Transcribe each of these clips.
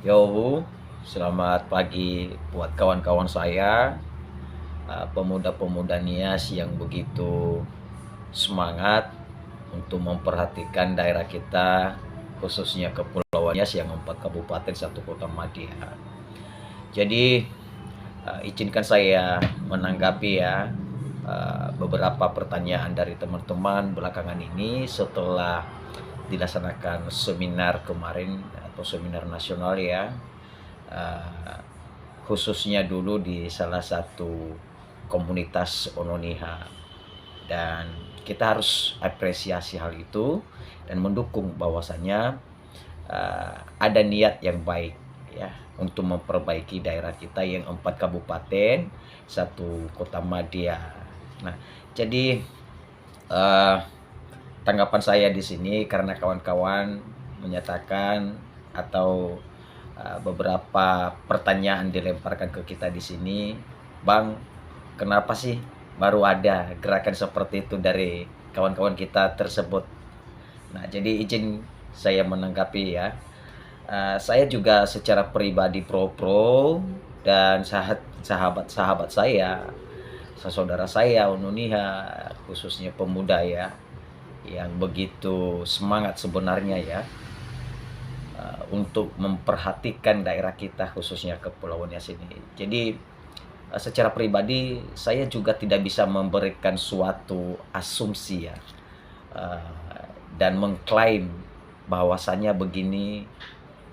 Yo, selamat pagi buat kawan-kawan saya, pemuda-pemuda Nias yang begitu semangat untuk memperhatikan daerah kita, khususnya Kepulauan Nias yang 4 kabupaten, 1 kota madya. Jadi, izinkan saya menanggapi ya beberapa pertanyaan dari teman-teman belakangan ini setelah dilaksanakan seminar kemarin atau seminar nasional ya, uh, khususnya dulu di salah satu komunitas Ononiha, dan kita harus apresiasi hal itu dan mendukung bahwasanya ada niat yang baik ya untuk memperbaiki daerah kita yang 4 kabupaten, 1 kota madya. Nah, jadi uh, tanggapan saya di sini karena kawan-kawan menyatakan atau beberapa pertanyaan dilemparkan ke kita di sini, Bang, kenapa sih baru ada gerakan seperti itu dari kawan-kawan kita tersebut? Nah, jadi izin saya menanggapi ya. Saya juga secara pribadi pro-pro, dan sahabat-sahabat saya, saudara saya Ununiha, khususnya pemuda ya, yang begitu semangat sebenarnya ya, untuk memperhatikan daerah kita khususnya Kepulauan Nias ini. Jadi secara pribadi saya juga tidak bisa memberikan suatu asumsi ya, dan mengklaim bahwasannya begini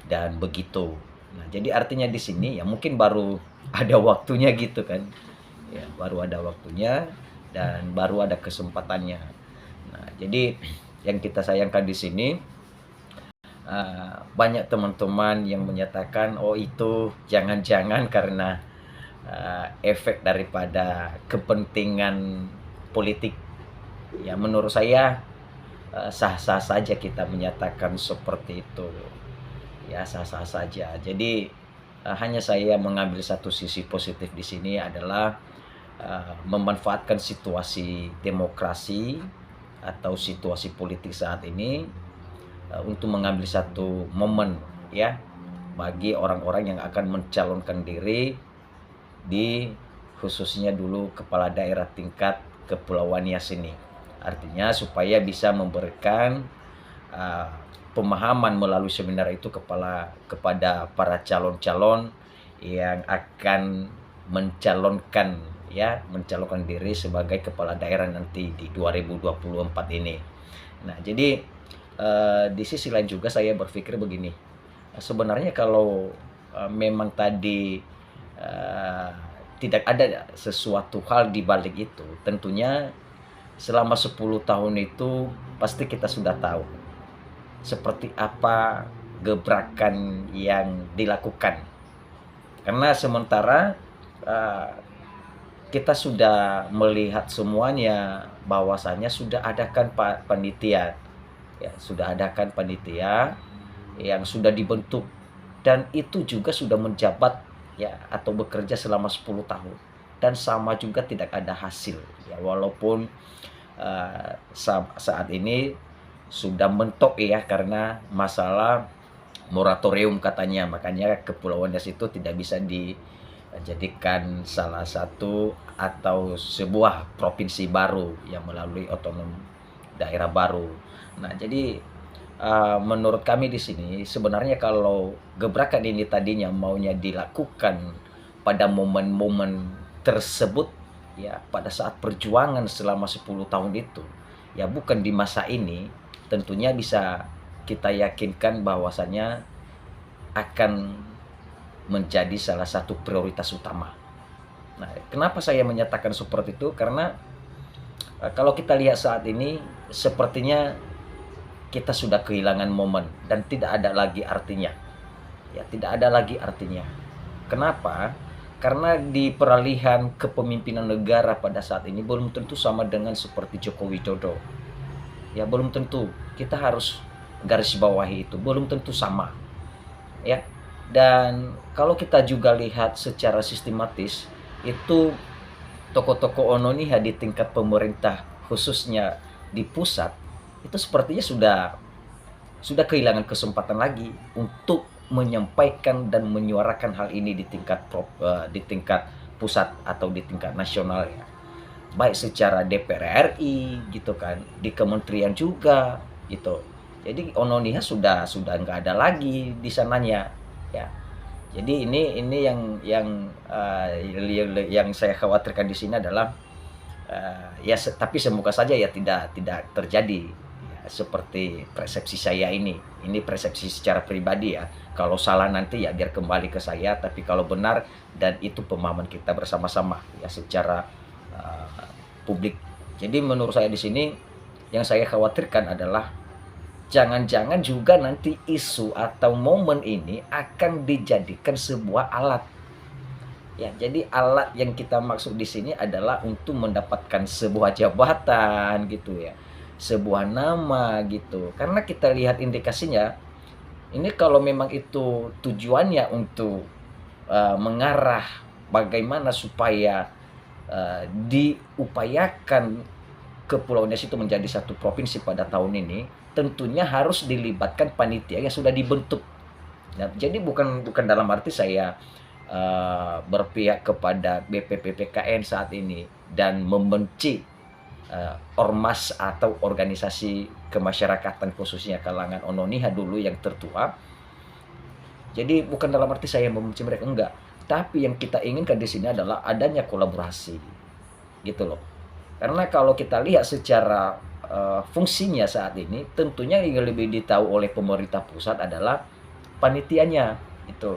dan begitu. Nah, jadi artinya di sini ya mungkin baru ada waktunya gitu kan. Ya, baru ada waktunya dan baru ada kesempatannya. Nah, jadi yang kita sayangkan di sini, banyak teman-teman yang menyatakan oh itu jangan-jangan karena efek daripada kepentingan politik. Ya menurut saya sah-sah saja kita menyatakan seperti itu. Ya sah-sah saja. Jadi hanya saya mengambil satu sisi positif di sini adalah memanfaatkan situasi demokrasi atau situasi politik saat ini untuk mengambil satu momen ya bagi orang-orang yang akan mencalonkan diri di khususnya dulu kepala daerah tingkat Kepulauan Nias ini. Artinya supaya bisa memberikan uh, pemahaman melalui seminar itu kepada para calon-calon yang akan mencalonkan diri sebagai kepala daerah nanti di 2024 ini. Nah, jadi di sisi lain juga saya berpikir begini. Sebenarnya kalau memang tadi uh, tidak ada sesuatu hal di balik itu, tentunya selama 10 tahun itu pasti kita sudah tahu seperti apa gebrakan yang dilakukan. Karena sementara uh, kita sudah melihat semuanya bahwasanya sudah adakan panitia, ya sudah adakan panitia yang sudah dibentuk, dan itu juga sudah menjabat ya atau bekerja selama 10 tahun dan sama juga tidak ada hasil ya, walaupun saat ini sudah mentok ya karena masalah moratorium katanya, makanya Kepulauan Nias itu tidak bisa dijadikan salah satu atau sebuah provinsi baru yang melalui otonom daerah baru. Nah, jadi menurut kami di sini sebenarnya kalau gebrakan ini tadinya maunya dilakukan pada momen-momen tersebut ya, pada saat perjuangan selama 10 tahun itu ya, bukan di masa ini, tentunya bisa kita yakinkan bahwasannya akan menjadi salah satu prioritas utama. Nah, kenapa saya menyatakan seperti itu? Karena kalau kita lihat saat ini sepertinya kita sudah kehilangan momen dan tidak ada lagi artinya. Ya, tidak ada lagi artinya. Kenapa? Karena di peralihan kepemimpinan negara pada saat ini belum tentu sama dengan seperti Joko Widodo. Ya, belum tentu. Kita harus garis bawahi itu. Belum tentu sama. Ya. Dan kalau kita juga lihat secara sistematis, itu tokoh-tokoh Ononiha di tingkat pemerintah khususnya di pusat itu sepertinya sudah kehilangan kesempatan lagi untuk menyampaikan dan menyuarakan hal ini di di tingkat pusat atau di tingkat nasional ya. Baik secara DPR RI gitu kan, di kementerian juga gitu. Jadi Ononiha sudah nggak ada lagi di sananya ya. Jadi ini yang saya khawatirkan di sini adalah tapi semoga saja ya tidak terjadi ya, seperti persepsi saya ini. Ini persepsi secara pribadi ya. Kalau salah nanti ya biar kembali ke saya, tapi kalau benar dan itu pemahaman kita bersama-sama ya secara publik. Jadi menurut saya di sini yang saya khawatirkan adalah jangan-jangan juga nanti isu atau momen ini akan dijadikan sebuah alat. Ya, jadi alat yang kita maksud di sini adalah untuk mendapatkan sebuah jabatan gitu ya. Sebuah nama gitu. Karena kita lihat indikasinya ini kalau memang itu tujuannya untuk mengarah bagaimana supaya diupayakan Kepulauan Nias itu menjadi satu provinsi pada tahun ini, tentunya harus dilibatkan panitia yang sudah dibentuk. Nah, jadi bukan dalam arti saya berpihak kepada BPPPKN saat ini dan membenci ormas atau organisasi kemasyarakatan khususnya kalangan Ononiha dulu yang tertua. Jadi bukan dalam arti saya membenci mereka, enggak. Tapi yang kita inginkan di sini adalah adanya kolaborasi, gitu loh. Karena kalau kita lihat secara fungsinya saat ini, tentunya yang lebih ditahu oleh pemerintah pusat adalah panitianya, itu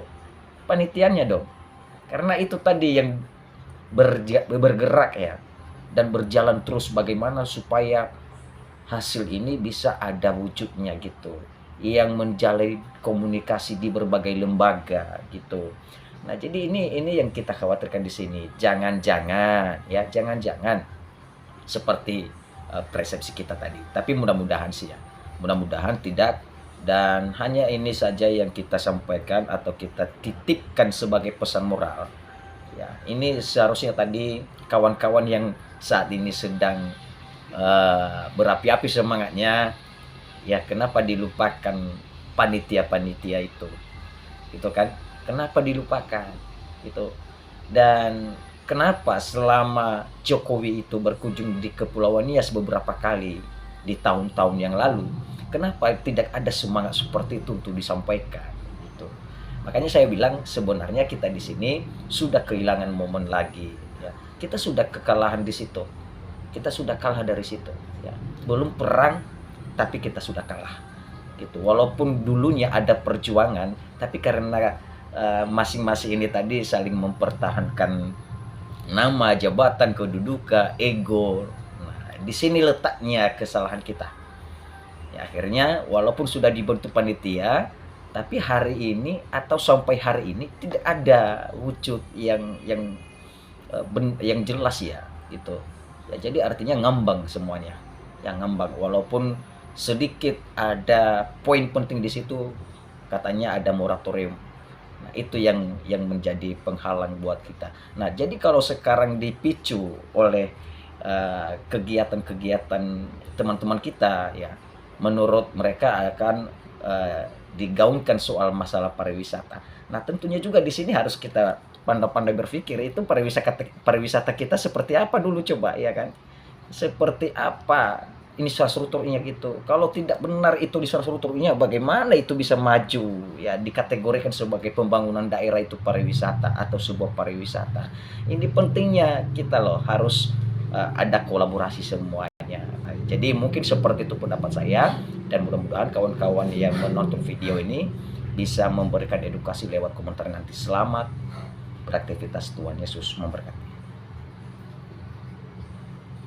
panitianya dong. Karena itu tadi yang bergerak ya dan berjalan terus bagaimana supaya hasil ini bisa ada wujudnya gitu, yang menjalin komunikasi di berbagai lembaga gitu. Nah, jadi ini yang kita khawatirkan di sini. Jangan-jangan seperti persepsi kita tadi. Tapi mudah-mudahan sih ya. Mudah-mudahan tidak, dan hanya ini saja yang kita sampaikan atau kita titipkan sebagai pesan moral. Ya, ini seharusnya tadi kawan-kawan yang saat ini sedang berapi-api semangatnya, ya kenapa dilupakan panitia-panitia itu? Gitu kan? Kenapa dilupakan? Gitu. Dan kenapa selama Jokowi itu berkunjung di Kepulauan Nias beberapa kali di tahun-tahun yang lalu, kenapa tidak ada semangat seperti itu untuk disampaikan? Gitu. Makanya saya bilang sebenarnya kita di sini sudah kehilangan momen lagi. Ya. Kita sudah kekalahan di situ. Kita sudah kalah dari situ. Ya. Belum perang, tapi kita sudah kalah. Gitu. Walaupun dulunya ada perjuangan, tapi karena masing-masing ini tadi saling mempertahankan nama, jabatan, kedudukan, ego. Nah, di sini letaknya kesalahan kita. Ya, akhirnya walaupun sudah dibentuk panitia, tapi hari ini atau sampai hari ini tidak ada wujud yang jelas ya, gitu. Ya, jadi artinya ngambang semuanya. Yang ngambang walaupun sedikit ada poin penting di situ, katanya ada moratorium. Nah, itu yang menjadi penghalang buat kita. Nah, jadi kalau sekarang dipicu oleh kegiatan-kegiatan teman-teman kita ya, menurut mereka akan digaungkan soal masalah pariwisata. Nah, tentunya juga di sini harus kita pandai-pandai berpikir, itu pariwisata kita seperti apa dulu coba ya kan? Seperti apa infrastrukturnya gitu. Kalau tidak benar itu infrastrukturnya, bagaimana itu bisa maju ya, dikategorikan sebagai pembangunan daerah itu pariwisata atau sebuah pariwisata. Ini pentingnya kita loh harus ada kolaborasi semuanya. Jadi mungkin seperti itu pendapat saya, dan mudah-mudahan kawan-kawan yang menonton video ini bisa memberikan edukasi lewat komentar nanti. Selamat beraktivitas, Tuhan Yesus memberkati.